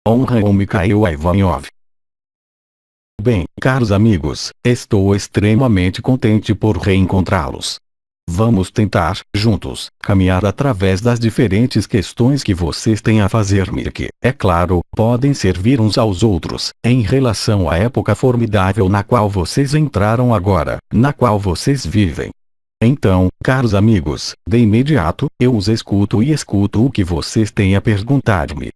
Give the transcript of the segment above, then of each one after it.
Honra ao Mikhail Ivanov. Bem, caros amigos, estou extremamente contente por reencontrá-los. Vamos tentar, juntos, caminhar através das diferentes questões que vocês têm a fazer-me e que, é claro, podem servir uns aos outros, em relação à época formidável na qual vocês entraram agora, na qual vocês vivem. Então, caros amigos, de imediato, eu os escuto e escuto o que vocês têm a perguntar-me.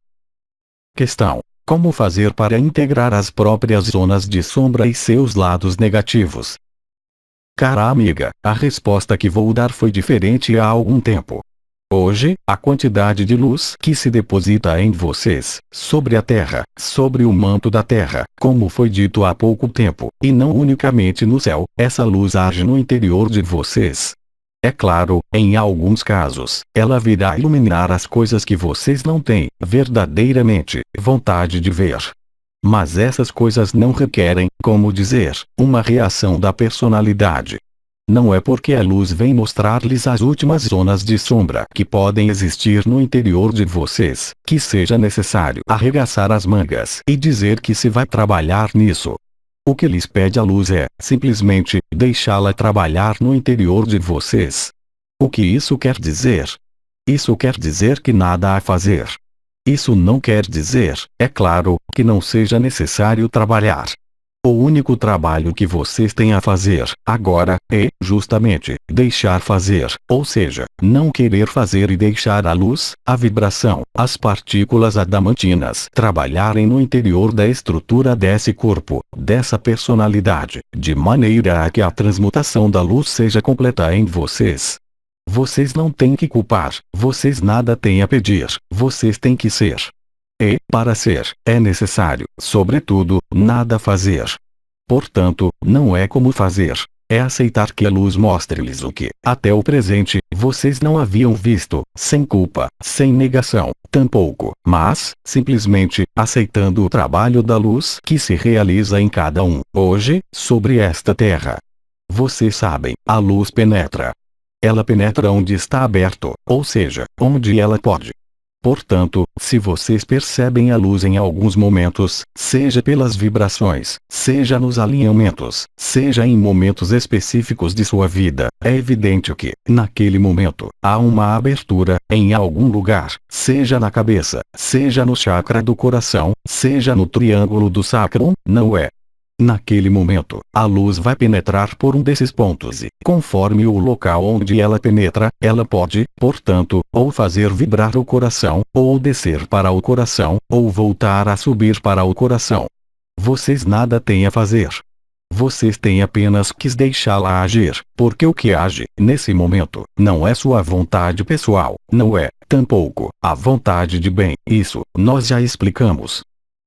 Questão: como fazer para integrar as próprias zonas de sombra e seus lados negativos? Cara amiga, a resposta que vou dar foi diferente há algum tempo. Hoje, a quantidade de luz que se deposita em vocês, sobre a Terra, sobre o manto da Terra, como foi dito há pouco tempo, e não unicamente no céu, essa luz age no interior de vocês. É claro, em alguns casos, ela virá iluminar as coisas que vocês não têm, verdadeiramente, vontade de ver. Mas essas coisas não requerem, como dizer, uma reação da personalidade. Não é porque a luz vem mostrar-lhes as últimas zonas de sombra que podem existir no interior de vocês, que seja necessário arregaçar as mangas e dizer que se vai trabalhar nisso. O que lhes pede a luz é, simplesmente, deixá-la trabalhar no interior de vocês. O que isso quer dizer? Isso quer dizer que nada a fazer. Isso não quer dizer, é claro, que não seja necessário trabalhar. O único trabalho que vocês têm a fazer, agora, é, justamente, deixar fazer, ou seja, não querer fazer e deixar a luz, a vibração, as partículas adamantinas trabalharem no interior da estrutura desse corpo, dessa personalidade, de maneira a que a transmutação da luz seja completa em vocês. Vocês não têm que culpar, vocês nada têm a pedir, vocês têm que ser. E, para ser, é necessário, sobretudo, nada fazer. Portanto, não é como fazer, é aceitar que a luz mostre-lhes o que, até o presente, vocês não haviam visto, sem culpa, sem negação, tampouco, mas, simplesmente, aceitando o trabalho da luz que se realiza em cada um, hoje, sobre esta terra. Vocês sabem, a luz penetra. Ela penetra onde está aberto, ou seja, onde ela pode. Portanto, se vocês percebem a luz em alguns momentos, seja pelas vibrações, seja nos alinhamentos, seja em momentos específicos de sua vida, é evidente que, naquele momento, há uma abertura, em algum lugar, seja na cabeça, seja no chakra do coração, seja no triângulo do sacrum, não é? Naquele momento, a luz vai penetrar por um desses pontos e, conforme o local onde ela penetra, ela pode, portanto, ou fazer vibrar o coração, ou descer para o coração, ou voltar a subir para o coração. Vocês nada têm a fazer. Vocês têm apenas que deixá-la agir, porque o que age, nesse momento, não é sua vontade pessoal, não é, tampouco, a vontade de bem, isso, nós já explicamos.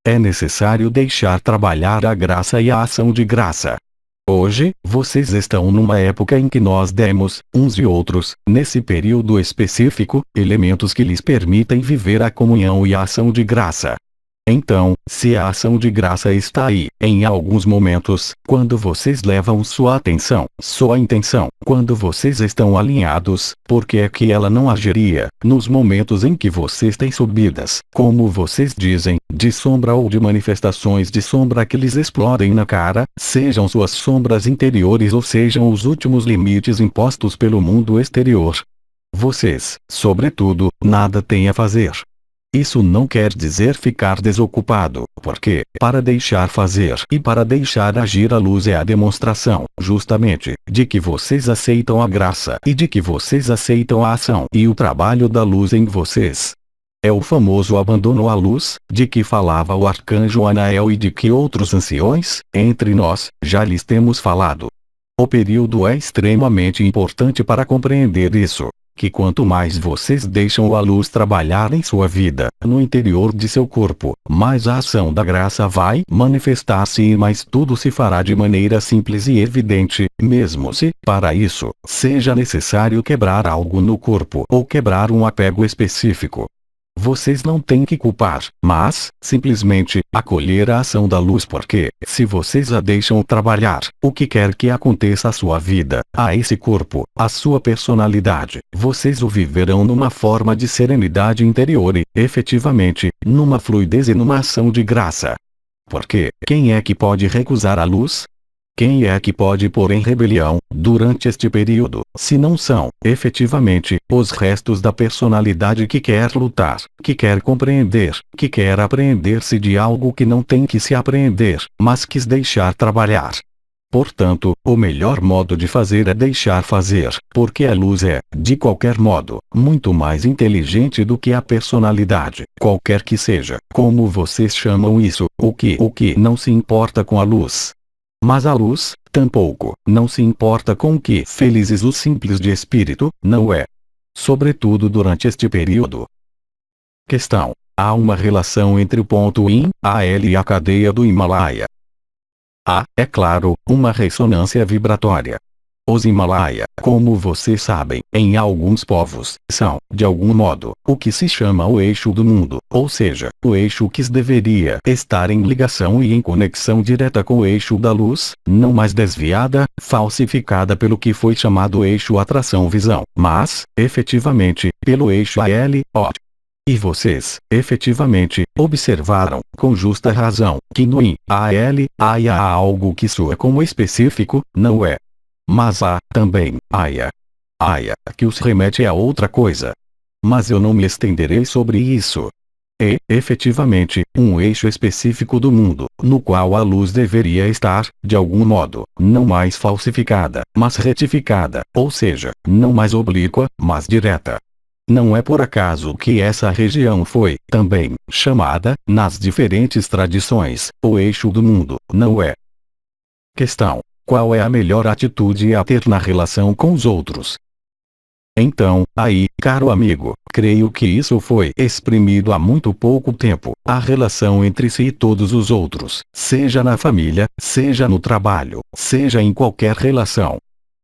É necessário deixar trabalhar a graça e a ação de graça. Hoje, vocês estão numa época em que nós demos, uns e outros, nesse período específico, elementos que lhes permitem viver a comunhão e a ação de graça. Então, se a ação de graça está aí, em alguns momentos, quando vocês levam sua atenção, sua intenção, quando vocês estão alinhados, por que é que ela não agiria, nos momentos em que vocês têm subidas, como vocês dizem, de sombra ou de manifestações de sombra que lhes explodem na cara, sejam suas sombras interiores ou sejam os últimos limites impostos pelo mundo exterior. Vocês, sobretudo, nada têm a fazer. Isso não quer dizer ficar desocupado, porque, para deixar fazer e para deixar agir a luz é a demonstração, justamente, de que vocês aceitam a graça e de que vocês aceitam a ação e o trabalho da luz em vocês. É o famoso abandono à luz, de que falava o arcanjo Anael e de que outros anciões, entre nós, já lhes temos falado. O período é extremamente importante para compreender isso. Que quanto mais vocês deixam a luz trabalhar em sua vida, no interior de seu corpo, mais a ação da graça vai manifestar-se e mais tudo se fará de maneira simples e evidente, mesmo se, para isso, seja necessário quebrar algo no corpo ou quebrar um apego específico. vocês não têm que culpar, mas, simplesmente, acolher a ação da luz porque, se vocês a deixam trabalhar, o que quer que aconteça à sua vida, a esse corpo, à sua personalidade, vocês o viverão numa forma de serenidade interior e, efetivamente, numa fluidez e numa ação de graça. Porque, quem é que pode recusar a luz? Quem é que pode pôr em rebelião, durante este período, se não são, efetivamente, os restos da personalidade que quer lutar, que quer compreender, que quer apreender-se de algo que não tem que se apreender, mas quis deixar trabalhar. Portanto, o melhor modo de fazer é deixar fazer, porque a luz é, de qualquer modo, muito mais inteligente do que a personalidade, qualquer que seja, como vocês chamam isso, o que não se importa com a luz. Mas a luz, tampouco, não se importa com o que felizes os simples de espírito, não é? Sobretudo durante este período. Questão: há uma relação entre o ponto IN, AL e a cadeia do Himalaia. Há, é claro, uma ressonância vibratória. Os Himalaia, como vocês sabem, em alguns povos, são, de algum modo, o que se chama o eixo do mundo, ou seja, o eixo que deveria estar em ligação e em conexão direta com o eixo da luz, não mais desviada, falsificada pelo que foi chamado eixo atração-visão, mas, efetivamente, pelo eixo AL-O. E vocês, efetivamente, observaram, com justa razão, que no IN, AL, há algo que soa como específico, não é? Mas há, também, Aya, que os remete a outra coisa. Mas eu não me estenderei sobre isso. E, efetivamente, um eixo específico do mundo, no qual a luz deveria estar, de algum modo, não mais falsificada, mas retificada, ou seja, não mais oblíqua, mas direta. Não é por acaso que essa região foi, também, chamada, nas diferentes tradições, o eixo do mundo, não é? Questão: qual é a melhor atitude a ter na relação com os outros? Então, aí, caro amigo, creio que isso foi exprimido há muito pouco tempo, a relação entre si e todos os outros, seja na família, seja no trabalho, seja em qualquer relação.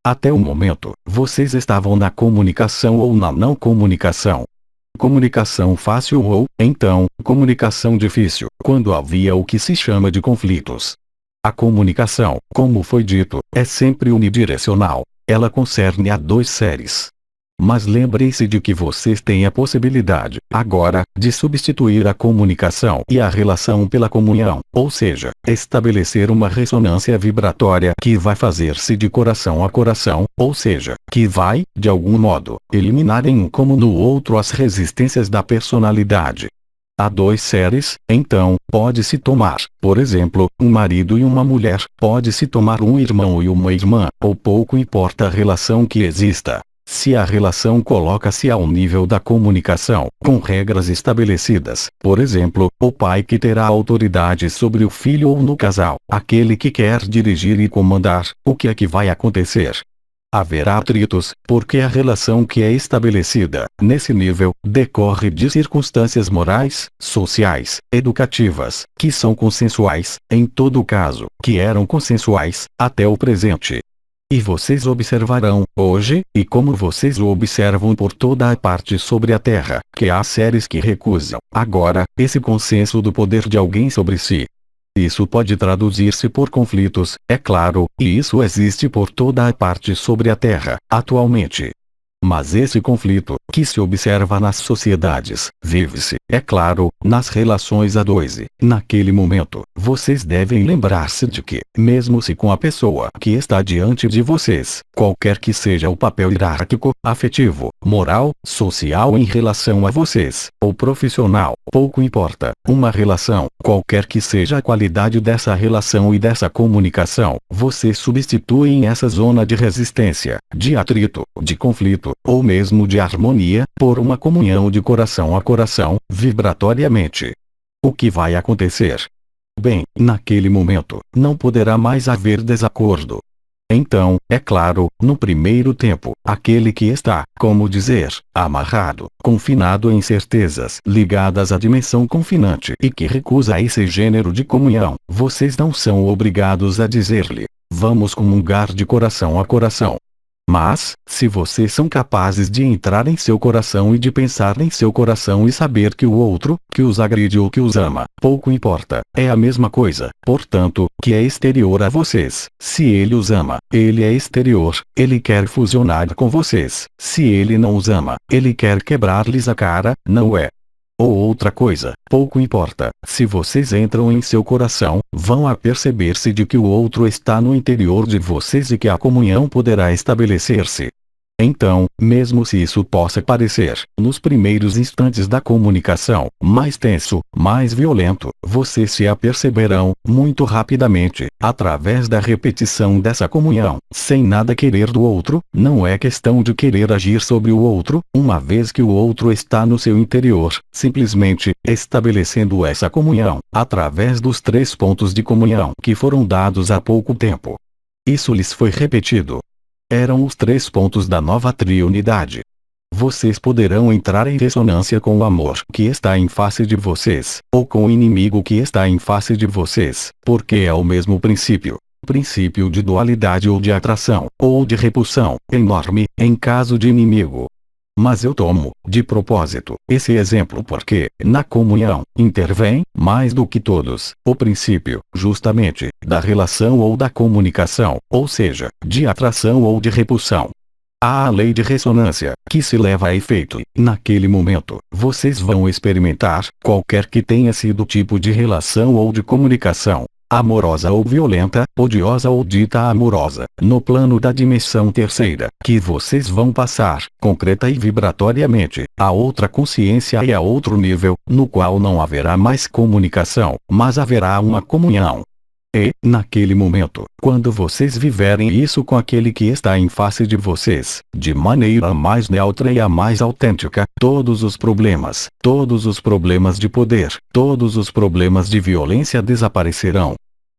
Até o momento, vocês estavam na comunicação ou na não comunicação. Comunicação fácil ou, então, comunicação difícil, quando havia o que se chama de conflitos. A comunicação, como foi dito, é sempre unidirecional. Ela concerne a dois seres. Mas lembre-se de que vocês têm a possibilidade, agora, de substituir a comunicação e a relação pela comunhão, ou seja, estabelecer uma ressonância vibratória que vai fazer-se de coração a coração, ou seja, que vai, de algum modo, eliminar em um como no outro as resistências da personalidade. Há dois seres, então, pode-se tomar, por exemplo, um marido e uma mulher, pode-se tomar um irmão e uma irmã, ou pouco importa a relação que exista. Se a relação coloca-se ao nível da comunicação, com regras estabelecidas, por exemplo, o pai que terá autoridade sobre o filho ou no casal, aquele que quer dirigir e comandar, o que é que vai acontecer? Haverá atritos, porque a relação que é estabelecida, nesse nível, decorre de circunstâncias morais, sociais, educativas, que são consensuais, em todo caso, que eram consensuais, até o presente. E vocês observarão, hoje, e como vocês o observam por toda a parte sobre a Terra, que há seres que recusam, agora, esse consenso do poder de alguém sobre si. Isso pode traduzir-se por conflitos, é claro, e isso existe por toda a parte sobre a Terra, atualmente. Mas esse conflito, que se observa nas sociedades, vive-se, é claro, nas relações a dois e, naquele momento, vocês devem lembrar-se de que, mesmo se com a pessoa que está diante de vocês, qualquer que seja o papel hierárquico, afetivo, moral, social em relação a vocês, ou profissional, pouco importa, uma relação, qualquer que seja a qualidade dessa relação e dessa comunicação, vocês substituem essa zona de resistência, de atrito, de conflito, ou mesmo de harmonia, por uma comunhão de coração a coração, vibratoriamente. O que vai acontecer? Bem, naquele momento, não poderá mais haver desacordo. Então, é claro, no primeiro tempo, aquele que está, como dizer, amarrado, confinado em certezas ligadas à dimensão confinante e que recusa esse gênero de comunhão, vocês não são obrigados a dizer-lhe, vamos comungar de coração a coração. Mas, se vocês são capazes de entrar em seu coração e de pensar em seu coração e saber que o outro, que os agride ou que os ama, pouco importa, é a mesma coisa, portanto, que é exterior a vocês. Se ele os ama, ele é exterior, ele quer fusionar com vocês. Se ele não os ama, ele quer quebrar-lhes a cara, não é? Ou outra coisa, pouco importa, se vocês entram em seu coração, vão a perceber-se de que o outro está no interior de vocês e que a comunhão poderá estabelecer-se. Então, mesmo se isso possa parecer, nos primeiros instantes da comunicação, mais tenso, mais violento, vocês se aperceberão, muito rapidamente, através da repetição dessa comunhão, sem nada querer do outro, não é questão de querer agir sobre o outro, uma vez que o outro está no seu interior, simplesmente, estabelecendo essa comunhão, através dos 3 pontos de comunhão que foram dados há pouco tempo. Isso lhes foi repetido. Eram os 3 pontos da nova triunidade. Vocês poderão entrar em ressonância com o amor que está em face de vocês, ou com o inimigo que está em face de vocês, porque é o mesmo princípio. Princípio de dualidade ou de atração, ou de repulsão, enorme, em caso de inimigo. Mas eu tomo, de propósito, esse exemplo porque, na comunhão, intervém, mais do que todos, o princípio, justamente, da relação ou da comunicação, ou seja, de atração ou de repulsão. Há a lei de ressonância, que se leva a efeito e, naquele momento, vocês vão experimentar, qualquer que tenha sido o tipo de relação ou de comunicação, amorosa ou violenta, odiosa ou dita amorosa, no plano da dimensão terceira, que vocês vão passar, concreta e vibratoriamente, a outra consciência e a outro nível, no qual não haverá mais comunicação, mas haverá uma comunhão. E, naquele momento, quando vocês viverem isso com aquele que está em face de vocês, de maneira mais neutra e a mais autêntica, todos os problemas de poder, todos os problemas de violência desaparecerão.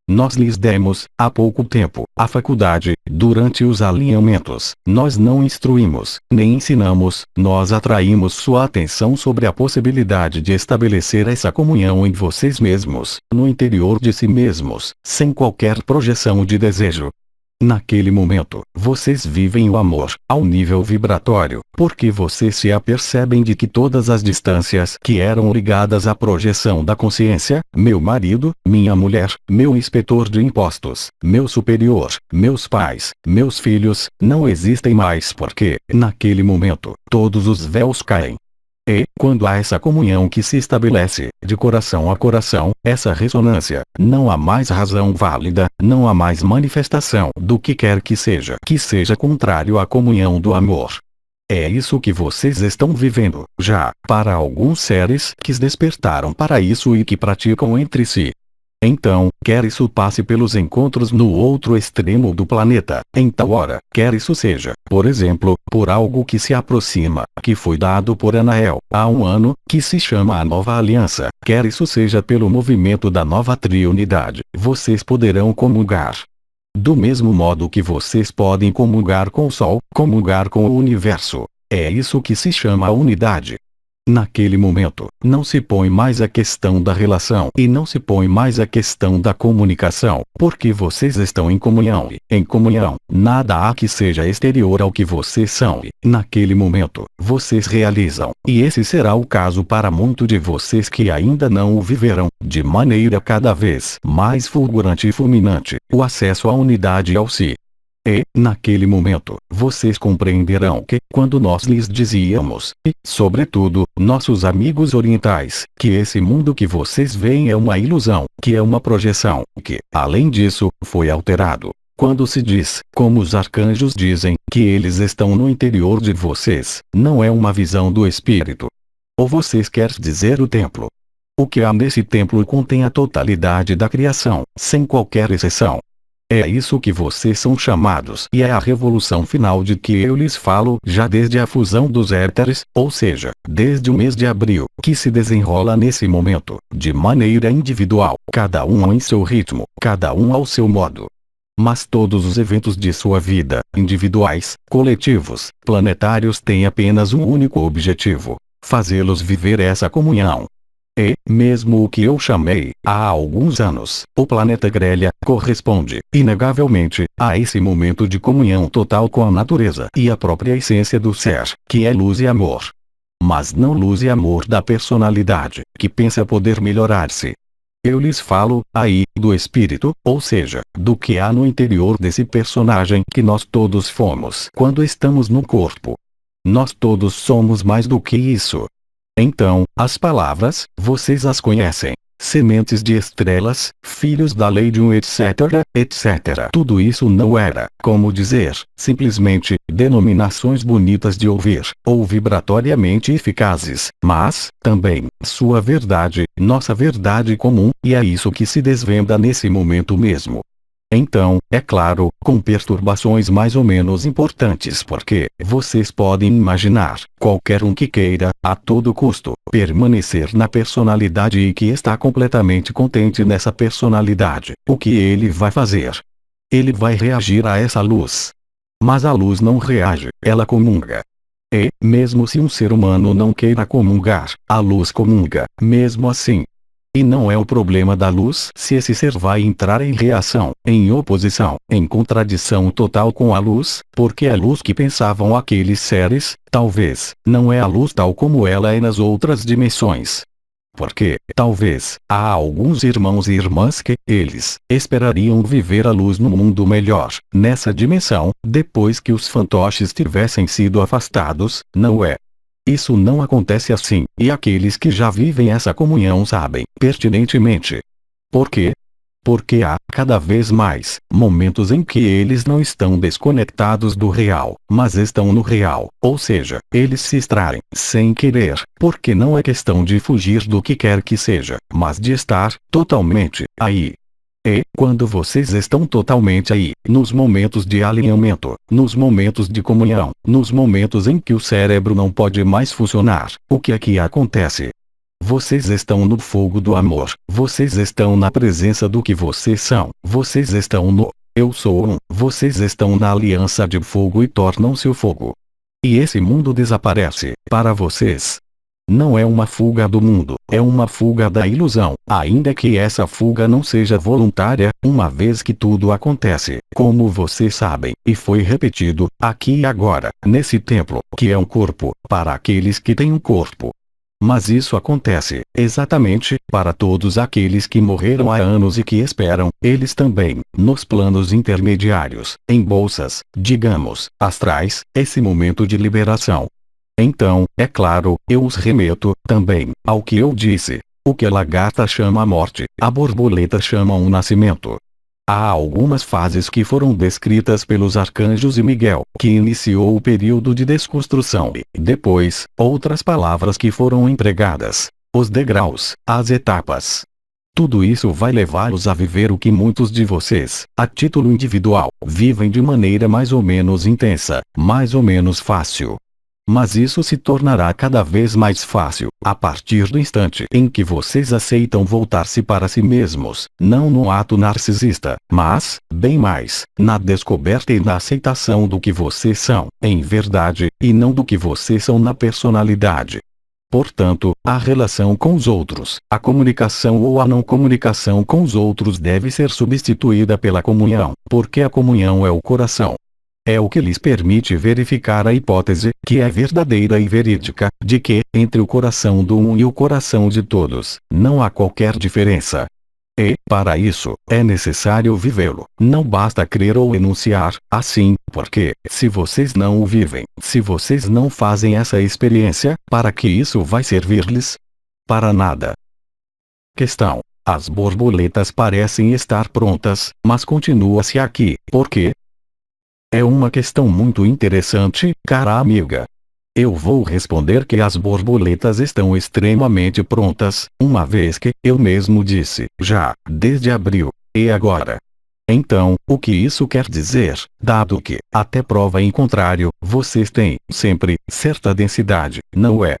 Nós lhes demos, há pouco tempo, a faculdade, durante os alinhamentos, nós não instruímos, nem ensinamos, nós atraímos sua atenção sobre a possibilidade de estabelecer essa comunhão em vocês mesmos, no interior de si mesmos, sem qualquer projeção de desejo. Naquele momento, vocês vivem o amor, ao nível vibratório, porque vocês se apercebem de que todas as distâncias que eram ligadas à projeção da consciência, meu marido, minha mulher, meu inspetor de impostos, meu superior, meus pais, meus filhos, não existem mais porque, naquele momento, todos os véus caem. E, quando há essa comunhão que se estabelece, de coração a coração, essa ressonância, não há mais razão válida, não há mais manifestação do que quer que seja contrário à comunhão do amor. É isso que vocês estão vivendo, já, para alguns seres que despertaram para isso e que praticam entre si. Então, quer isso passe pelos encontros no outro extremo do planeta, em tal hora, quer isso seja, por exemplo, por algo que se aproxima, que foi dado por Anael, há um ano, que se chama a Nova Aliança, quer isso seja pelo movimento da nova triunidade, vocês poderão comungar. Do mesmo modo que vocês podem comungar com o Sol, comungar com o Universo. É isso que se chama a unidade. Naquele momento, não se põe mais a questão da relação e não se põe mais a questão da comunicação, porque vocês estão em comunhão e, em comunhão, nada há que seja exterior ao que vocês são e, naquele momento, vocês realizam, e esse será o caso para muitos de vocês que ainda não o viverão, de maneira cada vez mais fulgurante e fulminante, o acesso à unidade e ao si. E, naquele momento, vocês compreenderão que, quando nós lhes dizíamos, e, sobretudo, nossos amigos orientais, que esse mundo que vocês veem é uma ilusão, que é uma projeção, que, além disso, foi alterado. Quando se diz, como os arcanjos dizem, que eles estão no interior de vocês, não é uma visão do espírito. Ou vocês querem dizer o templo. O que há nesse templo contém a totalidade da criação, sem qualquer exceção. É isso que vocês são chamados e é a revolução final de que eu lhes falo já desde a fusão dos éteres, ou seja, desde o mês de abril, que se desenrola nesse momento, de maneira individual, cada um em seu ritmo, cada um ao seu modo. Mas todos os eventos de sua vida, individuais, coletivos, planetários têm apenas um único objetivo: fazê-los viver essa comunhão. E, mesmo o que eu chamei, há alguns anos, o planeta Grelha, corresponde, inegavelmente, a esse momento de comunhão total com a natureza e a própria essência do ser, que é luz e amor. Mas não luz e amor da personalidade, que pensa poder melhorar-se. Eu lhes falo, aí, do espírito, ou seja, do que há no interior desse personagem que nós todos fomos quando estamos no corpo. Nós todos somos mais do que isso. Então, as palavras, vocês as conhecem. Sementes de estrelas, filhos da lei de um etc, etc. Tudo isso não era, como dizer, simplesmente, denominações bonitas de ouvir, ou vibratoriamente eficazes, mas, também, sua verdade, nossa verdade comum, e é isso que se desvenda nesse momento mesmo. Então, é claro, com perturbações mais ou menos importantes porque, vocês podem imaginar, qualquer um que queira, a todo custo, permanecer na personalidade e que está completamente contente nessa personalidade, o que ele vai fazer? Ele vai reagir a essa luz. Mas a luz não reage, ela comunga. E, mesmo se um ser humano não queira comungar, a luz comunga, mesmo assim. E não é o problema da luz se esse ser vai entrar em reação, em oposição, em contradição total com a luz, porque a luz que pensavam aqueles seres, talvez, não é a luz tal como ela é nas outras dimensões. Porque, talvez, há alguns irmãos e irmãs que, eles, esperariam viver a luz no mundo melhor, nessa dimensão, depois que os fantoches tivessem sido afastados, não é? Isso não acontece assim, e aqueles que já vivem essa comunhão sabem, pertinentemente. Por quê? Porque há, cada vez mais, momentos em que eles não estão desconectados do real, mas estão no real, ou seja, eles se extraem, sem querer, porque não é questão de fugir do que quer que seja, mas de estar, totalmente, aí. E, quando vocês estão totalmente aí, nos momentos de alinhamento, nos momentos de comunhão, nos momentos em que o cérebro não pode mais funcionar, o que aqui acontece? Vocês estão no fogo do amor, vocês estão na presença do que vocês são, vocês estão no eu sou um, vocês estão na aliança de fogo e tornam-se o fogo. E esse mundo desaparece, para vocês. Não é uma fuga do mundo, é uma fuga da ilusão, ainda que essa fuga não seja voluntária, uma vez que tudo acontece, como vocês sabem, e foi repetido, aqui e agora, nesse templo, que é um corpo, para aqueles que têm um corpo. Mas isso acontece, exatamente, para todos aqueles que morreram há anos e que esperam, eles também, nos planos intermediários, em bolsas, digamos, astrais, esse momento de liberação. Então, é claro, eu os remeto, também, ao que eu disse. O que a lagarta chama a morte, a borboleta chama um nascimento. Há algumas fases que foram descritas pelos arcanjos e Miguel, que iniciou o período de desconstrução e, depois, outras palavras que foram empregadas. Os degraus, as etapas. Tudo isso vai levá-los a viver o que muitos de vocês, a título individual, vivem de maneira mais ou menos intensa, mais ou menos fácil. Mas isso se tornará cada vez mais fácil, a partir do instante em que vocês aceitam voltar-se para si mesmos, não no ato narcisista, mas, bem mais, na descoberta e na aceitação do que vocês são, em verdade, e não do que vocês são na personalidade. Portanto, a relação com os outros, a comunicação ou a não comunicação com os outros deve ser substituída pela comunhão, porque a comunhão é o coração. É o que lhes permite verificar a hipótese, que é verdadeira e verídica, de que, entre o coração do um e o coração de todos, não há qualquer diferença. E, para isso, é necessário vivê-lo, não basta crer ou enunciar, assim, porque, se vocês não o vivem, se vocês não fazem essa experiência, para que isso vai servir-lhes? Para nada. Questão. As borboletas parecem estar prontas, mas continua-se aqui, por quê? É uma questão muito interessante, cara amiga. Eu vou responder que as borboletas estão extremamente prontas, uma vez que, eu mesmo disse, já, desde abril, e agora. Então, o que isso quer dizer, dado que, até prova em contrário, vocês têm, sempre, certa densidade, não é?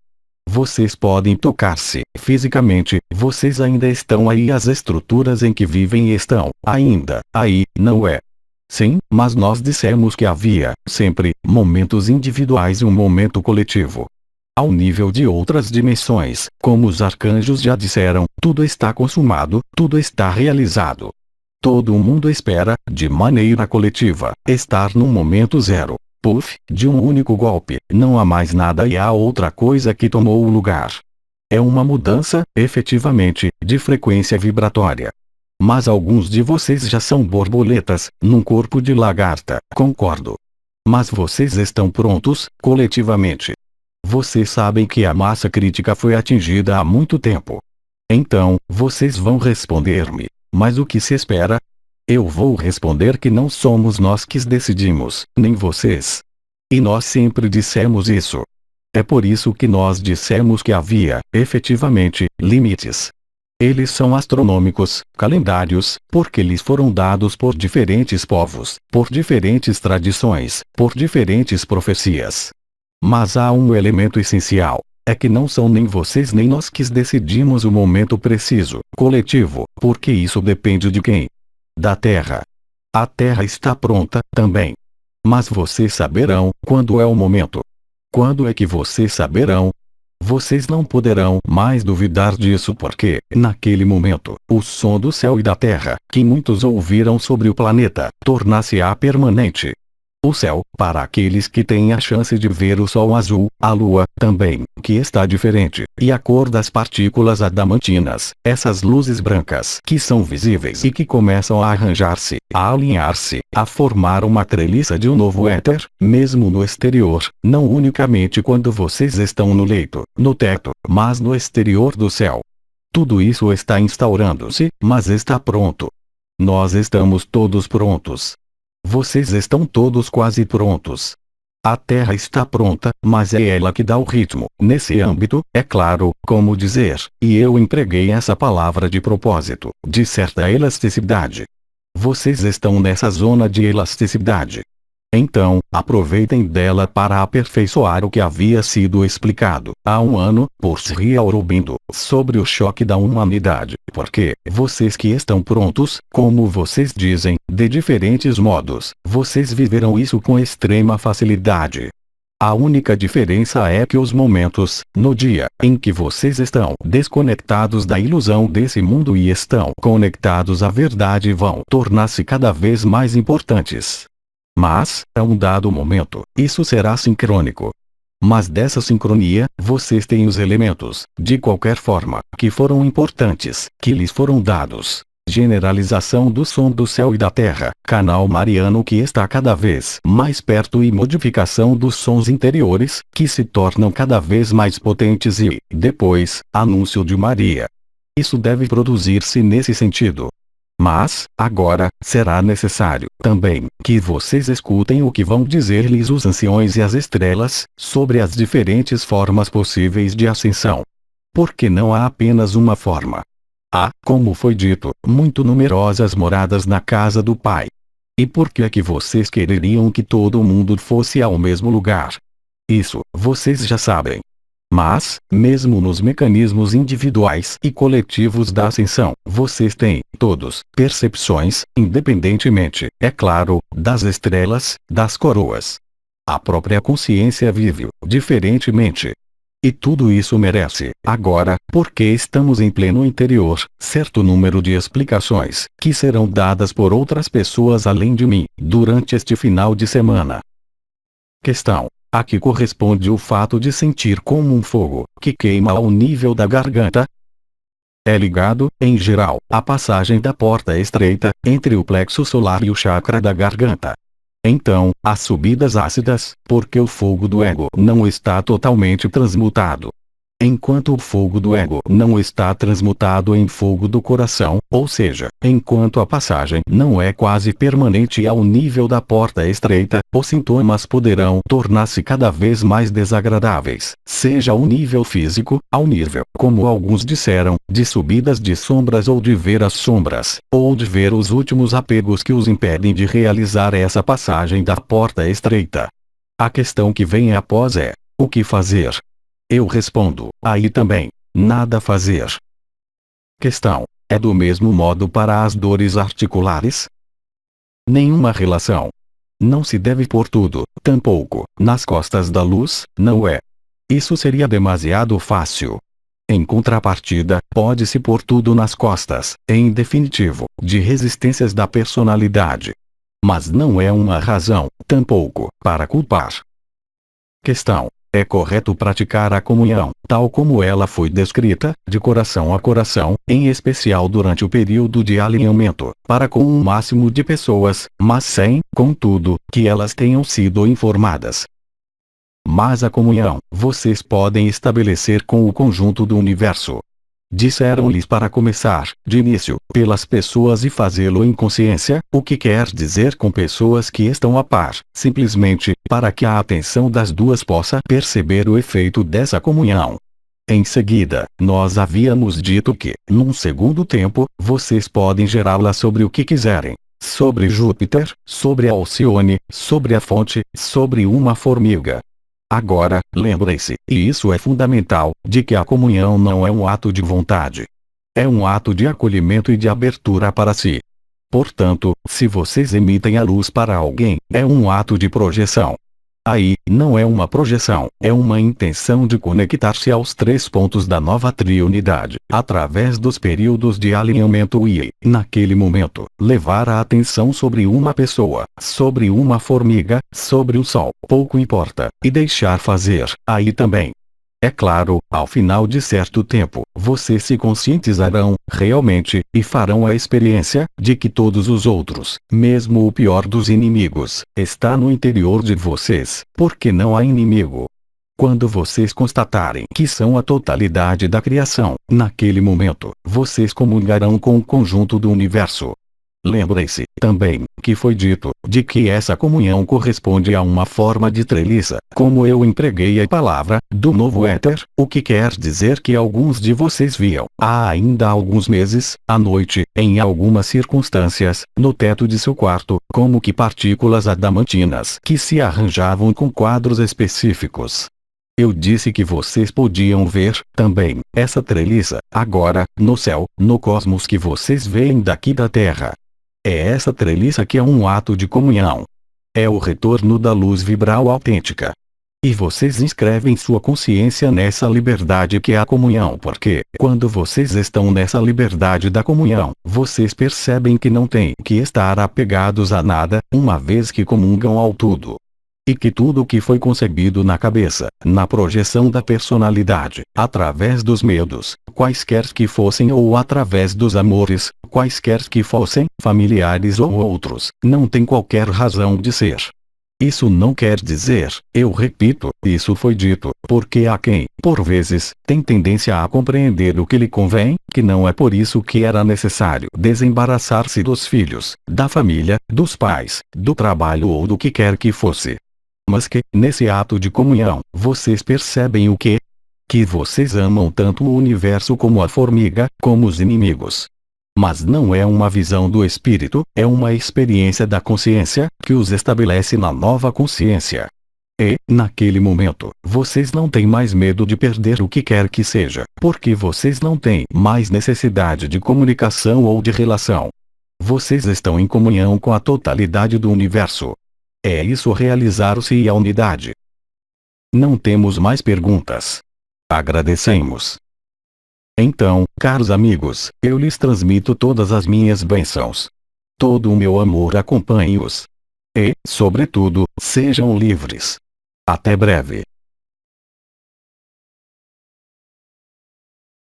Vocês podem tocar-se, fisicamente, vocês ainda estão aí, as estruturas em que vivem estão, ainda, aí, não é? Sim, mas nós dissemos que havia, sempre, momentos individuais e um momento coletivo. Ao nível de outras dimensões, como os arcanjos já disseram, tudo está consumado, tudo está realizado. Todo o mundo espera, de maneira coletiva, estar no momento zero. Puff, de um único golpe, não há mais nada e há outra coisa que tomou o lugar. É uma mudança, efetivamente, de frequência vibratória. Mas alguns de vocês já são borboletas, num corpo de lagarta, concordo. Mas vocês estão prontos, coletivamente. Vocês sabem que a massa crítica foi atingida há muito tempo. Então, vocês vão responder-me. Mas o que se espera? Eu vou responder que não somos nós que decidimos, nem vocês. E nós sempre dissemos isso. É por isso que nós dissemos que havia, efetivamente, limites. Eles são astronômicos, calendários, porque lhes foram dados por diferentes povos, por diferentes tradições, por diferentes profecias. Mas há um elemento essencial. É que não são nem vocês nem nós que decidimos o momento preciso, coletivo, porque isso depende de quem? Da Terra. A Terra está pronta, também. Mas vocês saberão, quando é o momento. Quando é que vocês saberão? Vocês não poderão mais duvidar disso porque, naquele momento, o som do céu e da terra, que muitos ouviram sobre o planeta, tornar-se-á permanente. O céu, para aqueles que têm a chance de ver o sol azul, a lua, também, que está diferente, e a cor das partículas adamantinas, essas luzes brancas que são visíveis e que começam a arranjar-se, a alinhar-se, a formar uma treliça de um novo éter, mesmo no exterior, não unicamente quando vocês estão no leito, no teto, mas no exterior do céu. Tudo isso está instaurando-se, mas está pronto. Nós estamos todos prontos. Vocês estão todos quase prontos. A Terra está pronta, mas é ela que dá o ritmo. Nesse âmbito, é claro, como dizer, e eu empreguei essa palavra de propósito, de certa elasticidade. Vocês estão nessa zona de elasticidade. Então, aproveitem dela para aperfeiçoar o que havia sido explicado, há um ano, por Sri Aurobindo, sobre o choque da humanidade, porque, vocês que estão prontos, como vocês dizem, de diferentes modos, vocês viverão isso com extrema facilidade. A única diferença é que os momentos, no dia, em que vocês estão desconectados da ilusão desse mundo e estão conectados à verdade vão tornar-se cada vez mais importantes. Mas, a um dado momento, isso será sincrônico. Mas dessa sincronia, vocês têm os elementos, de qualquer forma, que foram importantes, que lhes foram dados. Generalização do som do céu e da terra, canal mariano que está cada vez mais perto e modificação dos sons interiores, que se tornam cada vez mais potentes e, depois, anúncio de Maria. Isso deve produzir-se nesse sentido. Mas, agora, será necessário, também, que vocês escutem o que vão dizer-lhes os anciões e as estrelas, sobre as diferentes formas possíveis de ascensão. Porque não há apenas uma forma. Há, como foi dito, muito numerosas moradas na casa do Pai. E por que é que vocês quereriam que todo mundo fosse ao mesmo lugar? Isso, vocês já sabem. Mas, mesmo nos mecanismos individuais e coletivos da ascensão, vocês têm, todos, percepções, independentemente, é claro, das estrelas, das coroas. A própria consciência vive, diferentemente. E tudo isso merece, agora, porque estamos em pleno interior, certo número de explicações, que serão dadas por outras pessoas além de mim, durante este final de semana. Questão. A que corresponde o fato de sentir como um fogo, que queima ao nível da garganta? É ligado, em geral, à passagem da porta estreita, entre o plexo solar e o chakra da garganta. Então, há subidas ácidas, porque o fogo do ego não está totalmente transmutado. Enquanto o fogo do ego não está transmutado em fogo do coração, ou seja, enquanto a passagem não é quase permanente ao nível da porta estreita, os sintomas poderão tornar-se cada vez mais desagradáveis, seja ao nível físico, ao nível, como alguns disseram, de subidas de sombras ou de ver as sombras, ou de ver os últimos apegos que os impedem de realizar essa passagem da porta estreita. A questão que vem após é: o que fazer? Eu respondo, aí também, nada fazer. Questão. É do mesmo modo para as dores articulares? Nenhuma relação. Não se deve pôr tudo, tampouco, nas costas da luz, não é? Isso seria demasiado fácil. Em contrapartida, pode-se pôr tudo nas costas, em definitivo, de resistências da personalidade. Mas não é uma razão, tampouco, para culpar. Questão: é correto praticar a comunhão, tal como ela foi descrita, de coração a coração, em especial durante o período de alinhamento, para com um máximo de pessoas, mas sem, contudo, que elas tenham sido informadas? Mas a comunhão, vocês podem estabelecer com o conjunto do universo. Disseram-lhes para começar, de início, pelas pessoas e fazê-lo em consciência, o que quer dizer com pessoas que estão a par, simplesmente, para que a atenção das duas possa perceber o efeito dessa comunhão. Em seguida, nós havíamos dito que, num segundo tempo, vocês podem gerá-la sobre o que quiserem. Sobre Júpiter, sobre a Alcione, sobre a fonte, sobre uma formiga. Agora, lembrem-se, e isso é fundamental, de que a comunhão não é um ato de vontade. É um ato de acolhimento e de abertura para si. Portanto, se vocês emitem a luz para alguém, é um ato de projeção. Aí, não é uma projeção, é uma intenção de conectar-se aos 3 pontos da nova triunidade, através dos períodos de alinhamento e, naquele momento, levar a atenção sobre uma pessoa, sobre uma formiga, sobre o sol, pouco importa, e deixar fazer, aí também. É claro, ao final de certo tempo, vocês se conscientizarão, realmente, e farão a experiência, de que todos os outros, mesmo o pior dos inimigos, está no interior de vocês, porque não há inimigo. Quando vocês constatarem que são a totalidade da criação, naquele momento, vocês comungarão com o conjunto do universo. Lembrem-se, também, que foi dito, de que essa comunhão corresponde a uma forma de treliça, como eu empreguei a palavra, do novo éter, o que quer dizer que alguns de vocês viam, há ainda alguns meses, à noite, em algumas circunstâncias, no teto de seu quarto, como que partículas adamantinas que se arranjavam com quadros específicos. Eu disse que vocês podiam ver, também, essa treliça, agora, no céu, no cosmos que vocês veem daqui da Terra. É essa treliça que é um ato de comunhão. É o retorno da luz vibral autêntica. E vocês inscrevem sua consciência nessa liberdade que é a comunhão, porque, quando vocês estão nessa liberdade da comunhão, vocês percebem que não têm que estar apegados a nada, uma vez que comungam ao tudo. E que tudo o que foi concebido na cabeça, na projeção da personalidade, através dos medos, quaisquer que fossem ou através dos amores, quaisquer que fossem, familiares ou outros, não tem qualquer razão de ser. Isso não quer dizer, eu repito, isso foi dito, porque há quem, por vezes, tem tendência a compreender o que lhe convém, que não é por isso que era necessário desembaraçar-se dos filhos, da família, dos pais, do trabalho ou do que quer que fosse. Mas que, nesse ato de comunhão, vocês percebem o quê? Que vocês amam tanto o universo como a formiga, como os inimigos. Mas não é uma visão do espírito, é uma experiência da consciência, que os estabelece na nova consciência. E, naquele momento, vocês não têm mais medo de perder o que quer que seja, porque vocês não têm mais necessidade de comunicação ou de relação. Vocês estão em comunhão com a totalidade do universo. É isso realizar-se e a unidade. Não temos mais perguntas. Agradecemos. Então, caros amigos, eu lhes transmito todas as minhas bênçãos. Todo o meu amor acompanhe-os. E, sobretudo, sejam livres. Até breve.